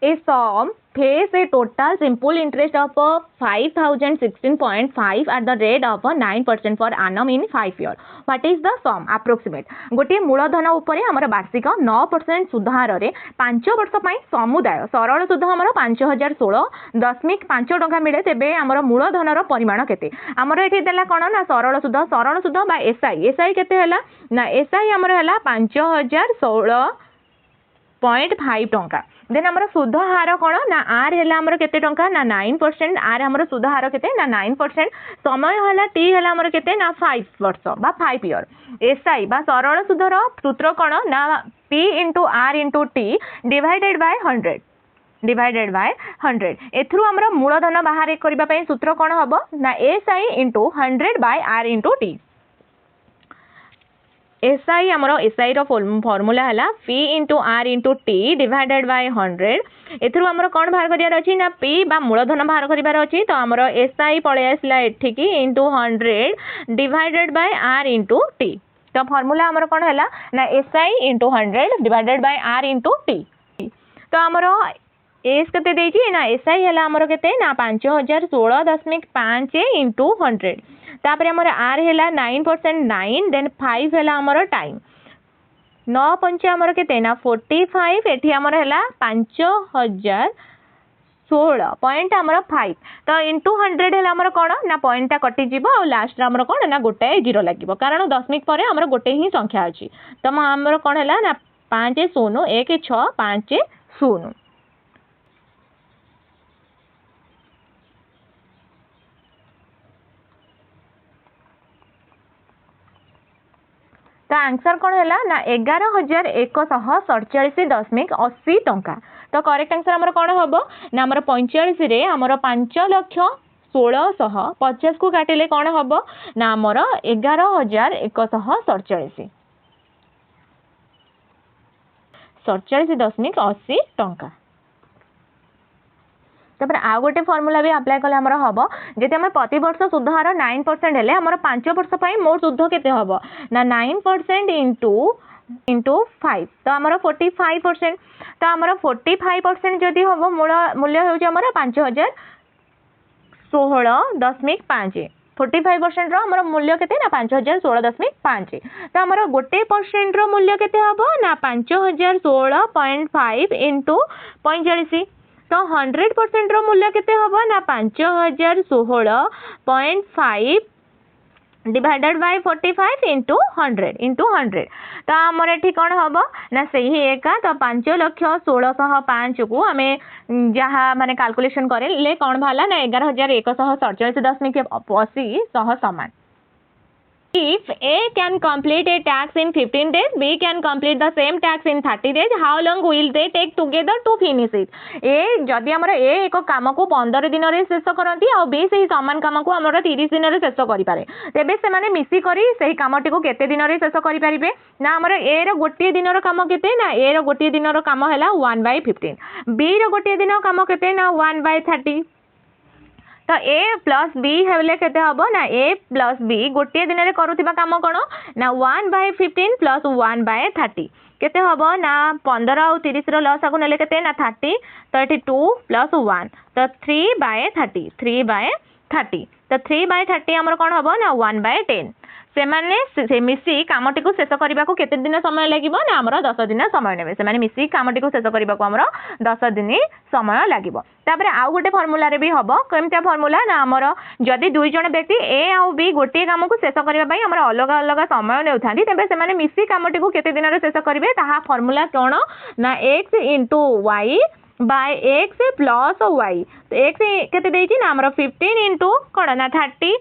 A sum pays a total simple interest of 5016.5 at the rate of 9% for annum in 5 years. What is the sum approximate? गोटे मूलधन उपरे हमर वार्षिक 9% सुधार रे 5 वर्ष पई समुदाय सरल सुध हमर 5016.5 टंका मिले तेबे हमर मूलधन रो परिमाण केते हमर एठी देला कोन ना सरल सुध बा एसआई केते हला ना एसआई हमर हला 5016.5 टंका देन हमर सुध हार कोन ना आर हला हमर केते टंका ना 9% आर हमर सुध हार केते ना 9% समय हला टी हला हमर केते ना 5 वर्ष बा 5 ईयर एसआई बा सरल सुधर सूत्र कोन ना p into r into t divided by 100 एथरु हमर मूलधन बाहर करबा पई सूत्र कोन हबो ना SI into 100 by r into t SI हमर SI रो फार्मूला हला P into R into T divided by 100 एथरु हमर कोन बाहर करियार अछि ना P बा मूलधन बाहर करिवार अछि तो हमर SI पळे आसला एठी की into 100 divided by R into T तो फार्मूला हमर कोन हला ना SI into 100 divided by R into T तो हमर एस केते देछि ना SI हला हमर केते ना 5016.5 into 100 तापर हमर आर हेला 9% 9 देन 5 हेला हमर टाइम 9 पंच हमर केते ना 45 एठी हमर हेला 5016 हमर 5 तो इनटू 100 हेला हमर कोन ना पॉइंटटा कटि जीवो आ लास्ट रे हमर कोन ना गोटे जीरो लागिवो कारण दशमिक परे हमर गोटे ही संख्या अछि तो हमर कोन हेला ना 5 0 1 6 5 0 तो आंसर कौन है ना 11,147.80 टंका तो करेक्ट आंसर हमर कौन हम ना हमर 45 रे हमर 5,16,50 को काटिले कौन हम ना हमर 11,147 47.80 टंका तापर आ गोटे फॉर्मूला भी अप्लाई कले हमर हबो जेते हम प्रति वर्ष सुध हार 9% हेले हमर 5 वर्ष पई मोर सुध केते हबो ना 9% इनटू 5 तो हमर 45% तो हमर 45% जदी हबो मूल्य होउछ हमर 5016.5 45% रो हमर मूल्य केते ना 5016.5 तो हमर गोटे परसेंट रो मूल्य केते हबो ना 5016.5 इनटू 45 तो 100% रो मूल्य केते हबो ना 5016.5 डिवाइडेड बाय 45 इनटू 100 तो हमर एठी कोन हबो ना सही एका तो 5,16,5 को हमें जहा माने कैलकुलेशन करे ले कोन भाला ना 11,147.80 सह समान If A can complete a task in 15 days, B can complete the same task in 30 days. How long will they take together to finish it? A जदि हमर A एको काम को 15 दिन रे शेष करंती आ B सही समान काम को हमर 30 दिन रे शेष करि पारे तेबे से माने मिसी करी सही कामटी को केते दिन रे शेष करि परिबे ना हमर A रो गोटे दिन रो काम केते ना A रो गोटे दिन रो काम हैला 1/15 B रो गोटे दिन रो काम केते ना 1/30 तो A प्लस B हेले केते हबो ना A प्लस B गोटे दिन रे करूथिबा काम कोन ना 1/15 प्लस 1/30 केते हबो ना 15 और 30 रो लॉस आगु नेले केते ना 30 32 प्लस 1 तो 3/30 तो 3/30 हमर कोन हबो ना 1/10 से माने से मिसी कामटी को शेष करबा को केते दिन समय लागिवो ना हमर 10 दिन समय नेबे से माने मिसी कामटी को शेष करबा को हमर 10 दिन समय लागिवो तापर आ गोटे फार्मूला रे भी हबो केमता फार्मूला ना हमर जदी दुई जण व्यक्ति A आ B गोटे काम को शेष करबा पई हमर अलग अलग समय नेउथांती तबे से माने मिसी कामटी को केते दिन रे शेष करबे ताहा फार्मूला कोन ना x * y by x plus y तो x केते देछि ना हमर 15 into कोन ना 30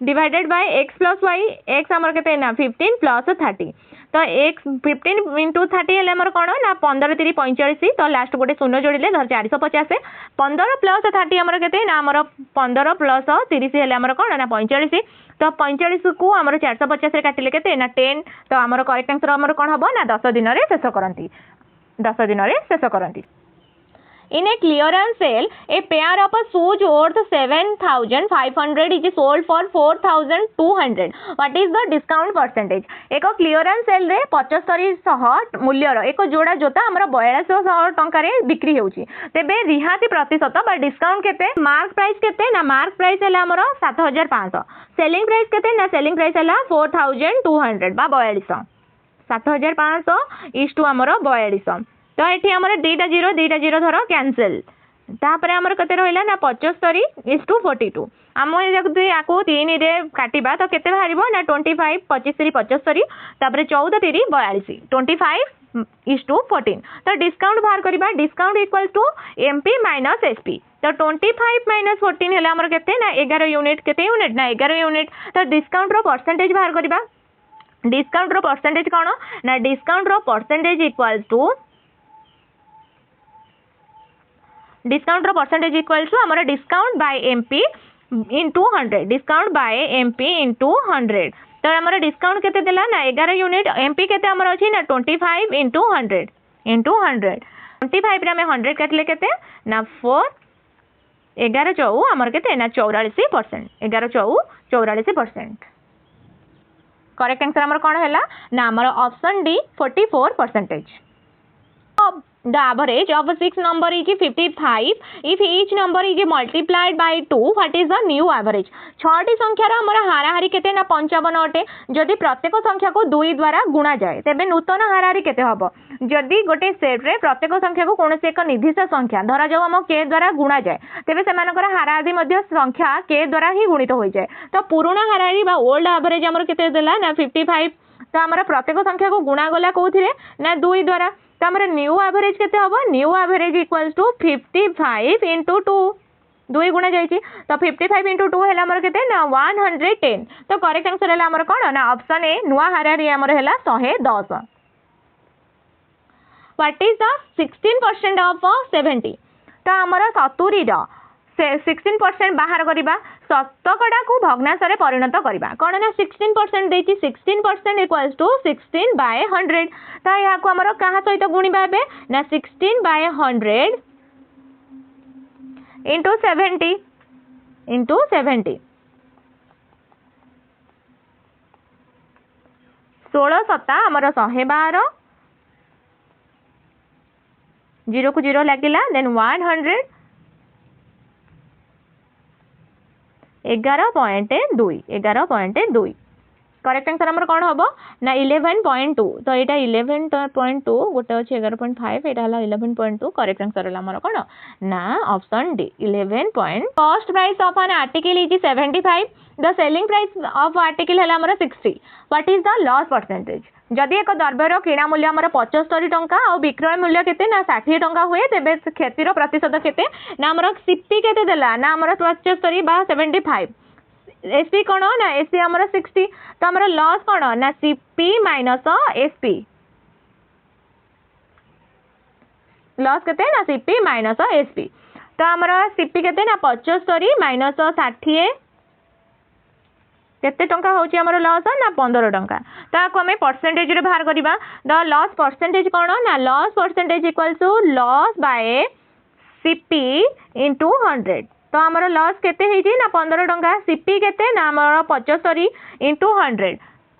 divided by x plus y x हमर केते ना 15 प्लस 30 तो x 15 into 30 हेले हमर कोन ना 15 3 45 तो लास्ट गोटे शून्य जोड़िले धर 450 15 प्लस 30 हमर केते ना हमर 15 प्लस 30 हेले हमर कोन ना 45 तो 45 को हमर 450 रे काटिले केते ना 10 तो हमर करेक्ट आंसर हमर कोन हबो ना 10 दिन रे शेष करंती In a clearance sale, a pair of shoes worth 7,500 is sold for 4,200. What is the discount percentage? एक clearance sale रे 75,000 मूल्यर एक जोड़ा जोता हमर 4200 टंका रे बिक्री होउची तेबे रिहाती प्रतिशत बा डिस्काउंट केते मार्क प्राइस केते ना मार्क प्राइस हैला हमर 7500 सेलिंग प्राइस केते ना सेलिंग प्राइस हैला 4200 बा 4200 7500 इस टू हमर 4200 तो एठी हमर दीटा जीरो धर कैंसिल तापर हमर कते रहला ना 75 इस टू 42 आम जदि याको 3 रे काटिबा तो केते बाहरिबो ना 25 25 75 तापर 14 3 42 25 इस टू 14 तो डिस्काउंट बाहर करबा discount equal to MP minus SP तो 25 माइनस 14 हैला हमर केते ना 11 यूनिट केते यूनिट ना 11 यूनिट तो डिस्काउंट रो परसेंटेज बाहर करबा डिस्काउंट रो परसेंटेज कोन ना डिस्काउंट रो परसेंटेज इक्वल टू डिस्काउंट रो परसेंटेज इक्वल टू हमर discount by MP into 100 discount by MP into 100 तो हमर डिस्काउंट केते देला ना 11 यूनिट एमपी केते हमर अछि ना 25 इंटू 100 25 रे हमें 100 काटले केते ना 4 11 चौ हमर केते ना 44% 11 चौ 44% करेक्ट आंसर हमर कोन हैला ना हमर option D 44%. The average of a 6 number is 55. If each number is multiplied by 2, what is the new average? 6टी संख्यार हमर हाराहारी केते ना 55 अटे जदि प्रत्येक संख्या को 2 द्वारा गुणा जाए तेबे नूतन हाराहारी केते हबो जदि गोटे सेट रे प्रत्येक संख्या को कोनोसे एक निर्दिष्ट संख्या धरा जाऊ हम k द्वारा गुणा जाए तेबे सेमानकर हाराहारी मध्ये संख्या k द्वारा ही गुणित होई जाए तो पुराना हाराहारी बा ओल्ड एवरेज हमर केते देला ना 55 तो हमर प्रत्येक संख्या को गुणा गला कोथिरे ना 2 द्वारा तो हमर न्यू एवरेज केते हबो new average equals to 55 into 2 2 गुणा जायछि तो 55 इंटू 2 हैला हमर केते ना 110 तो करेक्ट आंसर हैला हमर कोन ना ऑप्शन ए नुवा हाराहारी हमर हैला 110. What is the 16% of 70? तो हमर 70 रो 16% बाहर करिबा शतकड़ा को भग्नांश रे परिणत करिबा कोन ना 16% देछि 16% इक्वल्स टू 16 बाय 100 तो या को हमर कहा सहित गुणिबा बे ना 16 बाय 100 इंटू 70 16 सत्ता हमर 112 0 को 0 लागिला देन 100 11.2 करेक्ट आंसर हमर कोन हबो ना 11.2 तो एटा 11.2 गोटे अछि 11.5 एटा हला 11.2 करेक्ट आंसर हला हमर कोन ना option D 11. Cost price of an article is 75 the selling price of article हला हमर 60 what is the loss percentage जदि एक द्रव्यर किणा मूल्य हमर 75 टंका और विक्रय मूल्य केते ना 60 टंका हुए तेबे क्षतिर प्रतिशत केते ना हमर सीपी केते देला ना हमर 75 बा 75 एसपी कोन ना एसपी हमर 60 तो हमर लॉस कोन ना सीपी माइनस एसपी लॉस केते ना सीपी माइनस एसपी तो हमर सीपी केते ना 75 माइनस 60 केते टंका होची हमर लॉस ना 15 टंका ताको हमें परसेंटेज रे बाहर करिबा द लॉस परसेंटेज कोन ना loss percentage equals to loss by CP into 100 तो हमर लॉस केते हेजी ना 15 टंका सीपी केते ना हमर 75 इनटू 100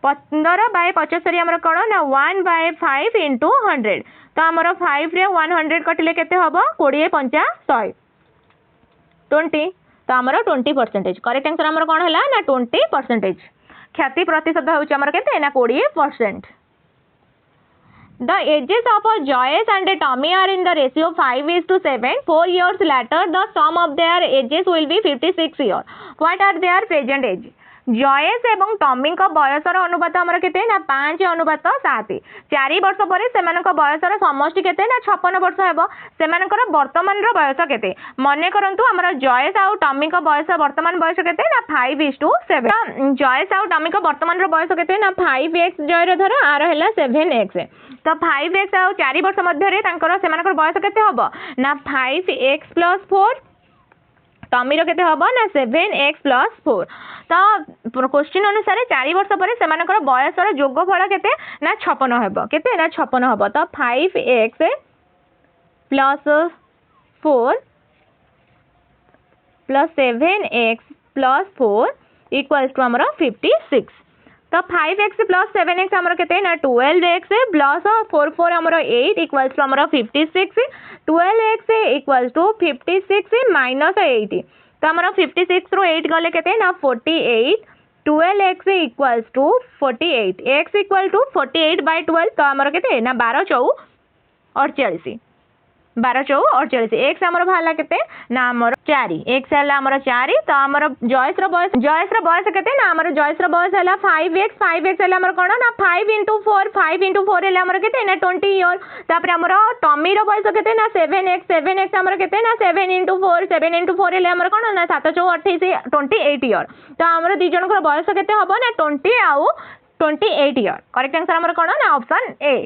15 बाय 75 हमर कोन ना 1 बाय 5 इनटू 100 तो हमर 5 रे 100 कटिले केते हबो 20 5 100 20 तो हमर 20% करेक्ट आंसर हमर कोन हला ना 20% ख्याति प्रतिशत होउची हमर केते ना 20%. The ages of Joyce and Tommy are in the ratio 5:7. 4 years later, the sum of their ages will be 56 years. What are their present age? Joyce एवं टॉमी को बयसर अनुपात हमर केते ना 5 अनुपात 7 4 वर्ष परे सेमानक बयसर समष्टि केते ना 56 वर्ष हेबो सेमानकर वर्तमान रो बयस केते मने करंतु हमर जॉयस आ टॉमी को बयस वर्तमान बयस केते ना 5:7 जॉयस आ टॉमी को वर्तमान रो बयस केते ना 5x जॉय रो धर आर हैला 7x तो 5x आ 4 वर्ष मध्य रे तांकर सेमानकर बयस केते हबो ना 5x + 4 टॉमी रो केते हबो ना 7x + 4 तो क्वेश्चन अनुसार 4 वर्ष पर सेमानकर बयसर जोगफल केते ना 56 हेबो केते ना 56 हेबो तो 5x + 4 plus 7x plus 4 equals to आमर 56 तो 5x प्लस 7x आमर केते ना 12x प्लस 4 4 आमर 8 इक्वल्स टू आमर 56 12x इक्वल्स टू 56 माइनस 8 तो आमर 56 रो 8 गले केते ना 48 12x equals to 48 x equal to 48/12 तो आमर केते ना 12 4 48 12 4 48 एक्स आमर बाहला केते ना आमर 4 एक्स हला आमर 4 तो आमर जॉयस रो बयस केते ना आमर जॉयस रो बयस हला 5x हला आमर कोन ना 5 into 4 हला आमर केते ना 20 ईयर तापर आमर टमी रो बयस केते ना 7x आमर केते ना 7 into 4 हला आमर कोन ना 7 4 28 28 ईयर तो आमर दी जन को बयस केते हबो ना 20 आउ 28 ईयर करेक्ट आंसर आमर कोन ना ऑप्शन ए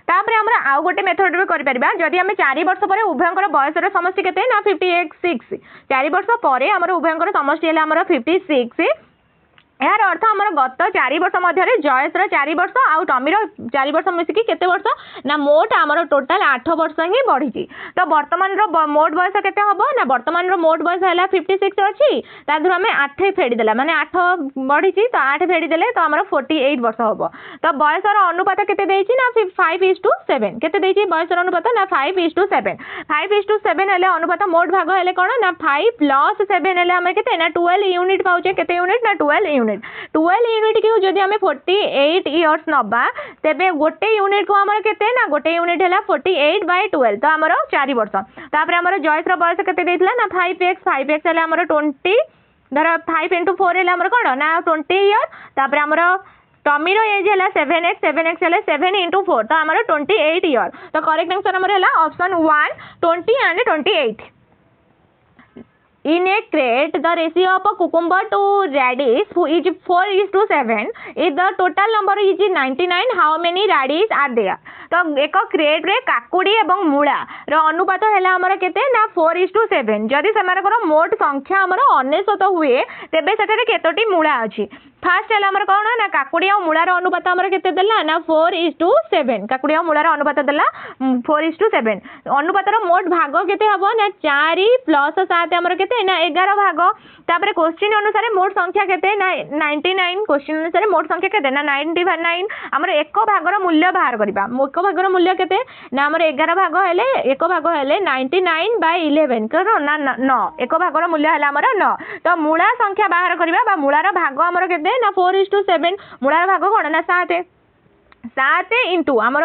तापर आमर आउ गोटे मेथड रे करि परिबा जदि हम 4 वर्ष पर उभयंकर बयस रे समष्टि केते ना 56 4 वर्ष पर आमर उभयंकर समष्टि हला आमर 56 यार अर्थ आमर गत 4 वर्ष मध्य जयस 4 वर्ष आउ टमी 4 वर्ष मिसिकी केते वर्ष ना मोट आमर टोटल 8 वर्ष ही बढ़ी तो वर्तमान रो मोट बयस केते हबो ना वर्तमान रो मोट बयस हला 56 अछि ता धुर हमें 8 फेडी देला माने 8 बढ़ी तो 8 फेडी देले तो आमर 48 वर्ष हबो तो बयस रो अनुपात केते देइछि ना 5:7 केते देइछि बयस रो अनुपात ना 5:7 5:7 हले अनुपात मोट भाग हले कोन ना 5 प्लस 7 हले हम केते ना 12 यूनिट पाउचे केते यूनिट ना 12 यूनिट की जदि हमें 48 इयर्स नबा तेबे गोटे यूनिट को हमर केते ना गोटे यूनिट हला 48/12 तो हमर 4 वर्ष तापर हमर जॉयस रो बयस केते देथिला ना 5x हला हमर 20 धर 5 into 4 हला हमर कोन ना 20 इयर तापर हमर टमी रो एज हला 7x हला 7 into 4 तो हमर 28 इयर तो करेक्ट आंसर हमर हला option 1 20 and 28 In a crate, the ratio of a cucumber to radish is 4:7. If the total number is 99, how many radish are there? तो एक क्रेट रे काकुड़ी एवं मूला रो अनुपात हैला हमर केते ना 4:7 जदि सेमानकर मोट संख्या हमर 99 हुए तेबे सेठारे केतोटी मूला अछि फास्ट हैला हमर कोन ना काकुड़ी और मूला रो अनुपात हमर केते देला ना 4:7 काकुड़ी और मूला रो अनुपात देला 4:7 अनुपात रो मोट भाग केते हबो ना 4 + 7 हमर केते ना 11 भाग तापर क्वेश्चन अनुसार मोट संख्या केते ना 99 क्वेश्चन अनुसार मोट संख्या केते ना 99 हमर एक भाग रो मूल्य बाहर करबा एक भाग रो मूल्य केते ना हमर 11 भाग हेले एक भाग हेले 99/11 करो ना 9 एक भाग रो मूल्य हला हमर 9 तो मूला संख्या बाहर करबा बा मूला रो भाग हमर केते ना 4:7 मूला रो भाग कोन ना 7 7 इंटू आमर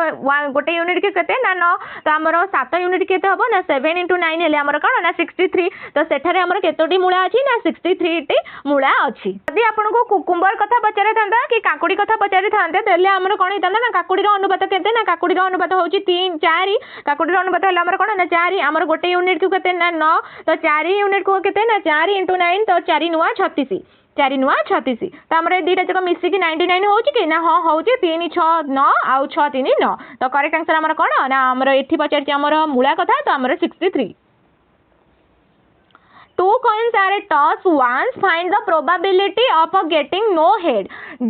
गोटे यूनिट के केते ना 9 तो आमर 7 यूनिट केते हबो ना 7 into 9 हेले आमर कोन ना 63 तो सेठारे आमर केतोटी मूला अछि ना 63 टी मूला अछि यदि आपन को कुकुम्बर कथा पचारे थांदा कि काकुड़ी कथा पचारे थांते तेले आमर कोन हितांदा ना काकुड़ी रो अनुपात केते ना काकुड़ी रो अनुपात होची 3 4 काकुड़ी रो अनुपात हला आमर कोन ना 4 आमर गोटे यूनिट को केते ना 9 तो 4 यूनिट को केते ना 4 into 9 तो 4 9 36 4 9 36 तो हमरे दीटा जक मिसी की 99 होची कि ना हां होची 3 6 9 आउ 6 3 9 तो करेक्ट आंसर हमर कोन ना हमर एठी पचारची हमर मूला कथा तो हमर 63 Two coins are tossed once, find the probability of getting no head.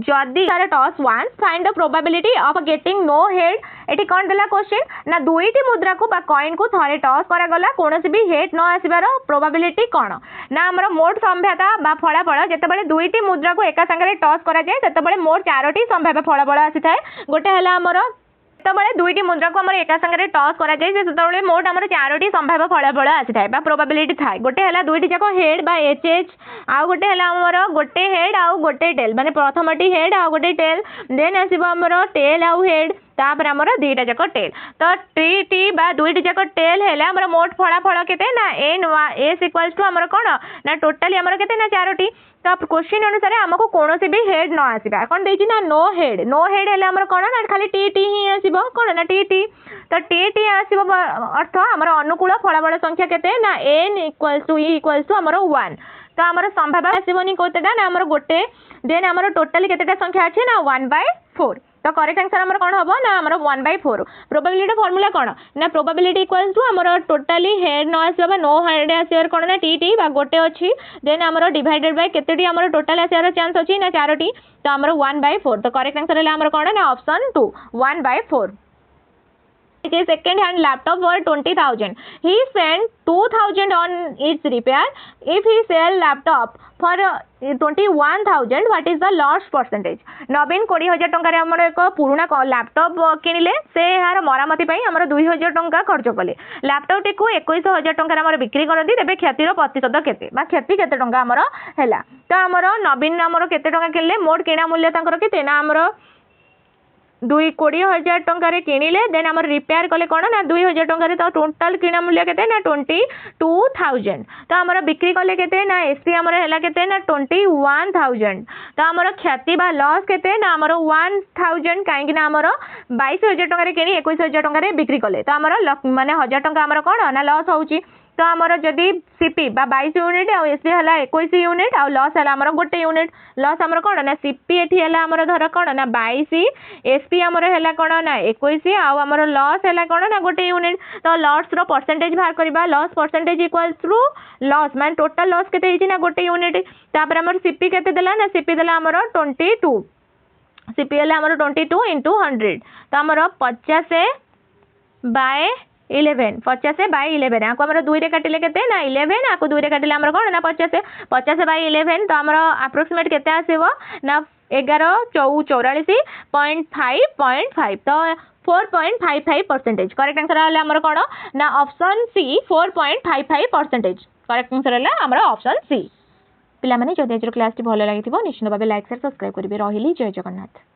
जदि are tossed once, find the probability of getting no head. एठी कोन देला क्वेश्चन ना दुईटी मुद्रा को बा कॉइन को थरे टॉस करा गला कोनोसी भी हेड न आसीबार प्रोबेबिलिटी कोन ना हमर मोट संभाव्यता बा फलाफल जेतेबेले दुईटी मुद्रा को एका संगे टॉस करा जाय सेतेबेले मोट चारोटी संभाव्य फलाफल आसी थाए गोटे हला हमर तबले दुईटी मुद्रा को हमर एका संगे टॉस करा जाय से तबले मोट हमर चारोटी संभाव्य फलाफल आसी थाए बा प्रोबेबिलिटी थाए गोटे हला दुईटी जाको हेड बा एचएच आ गोटे हला हमर गोटे हेड आ गोटे टेल माने प्रथमटी हेड आ गोटे टेल देन आसीबो हमर टेल आ हेड तापर हमर दुईटा जाको टेल तो टी टी बा दुईटी जाको टेल हेला हमर मोट फलाफल केते ना एन एस इक्वल्स टू हमर कोन ना टोटली हमर केते ना चारोटी तो क्वेश्चन अनुसार हमको कोनोसी भी हेड न आसीबा कोन देछि ना नो हेड हेले हमर कोन ना खाली टी टी ही आसीबो कोन ना टी टी तो टी टी आसीबो अर्थ हमर अनुकूल फलाफल संख्या केते ना n equals to e equals to हमर 1 तो हमर संभाव्य आसीबोनी कोतेटा ना हमर गोटे देन हमर टोटली केतेटा संख्या अछि ना 1/4 तो करेक्ट आंसर हमर कोन हबो ना हमर 1/4 प्रोबेबिलिटी फार्मूला कोन ना प्रोबेबिलिटी इक्वल्स टू हमर टोटली हेड न आसीबा नो हेड आसीर कोन ना टी बा गोटे अछि देन हमर डिवाइडेड बाय केतेटी हमर टोटल आसीर चांस अछि ना चारोटी तो हमर 1/4 तो करेक्ट आंसर हला हमर कोन ना option 2 1/4 a second hand laptop for 20,000. He spent 2,000 on its repair. If he sell laptop for 21,000, what is the loss percentage? नवीन 20,000 टंका आमर एक पुराना लैपटॉप किनिले से यार मरामती आमर 2,000 टंका खर्च कले लैपटॉप टी को 21,000 टंका बिक्री करती तेज क्षतिर प्रतिशत केते क्षति केते टंका आमर हैला तो आमर नवीन आमर केते टंका किनिले मोट किणा मूल्य तांकर केते ना आमर 20,000 टंकार किणिले देन आमर रिपेयर कले कौन ना 2,000 टंकार तो टोटाल किणा मूल्य केते ना 22,000 तो आमर बिक्री कले केते ना एसपी आमर हैला केते ना 21,000 तो आमर क्षति बा लॉस केते ना आमर 1,000 काहेकि ना आमर 22,000 टंकार किणी 21,000 टंकार बिक्री कले तो आमर माने 1,000 टंका आमर कौन ना लॉस होउची तो आमर जदि सीपी 22 यूनिट आ एसपी है 21 यूनिट आ लॉस है आमर गोटे यूनिट लॉस आमर कौन ना सीपी एठी है आमर धर कौन ना 22 एसपी आमर है कौन ना 21 आमर लॉस है कौन ना गोटे यूनिट तो लॉस रो परसेंटेज बाहर करबा loss percentage equals to loss मान टोटल लॉस केते हिची ना गोटे यूनिट तापर आमर सीपी केते देला ना सीपी देला आमर 22 सीपी है आमर 22 into 100 तो आमर 50 बाय 11 50 बाय 11 आपको आमर 2 रे काटिले केते ना 11 आपको 2 रे काटिले आमर कोन ना 50 बाय 11 तो आमर अप्रोक्सीमेट केते आसीबो ना 11 44.5 तो 4.55%। करेक्ट आंसर है आमर कोन ना ऑप्शन सी 4.55%। करेक्ट आंसर है आमर ऑप्शन सी। पिला माने जदि आज क्लास टी भलो लागिथिबो निश्चित भाबे लाइक शेयर सब्सक्राइब करिवे रहिली जय जगन्नाथ।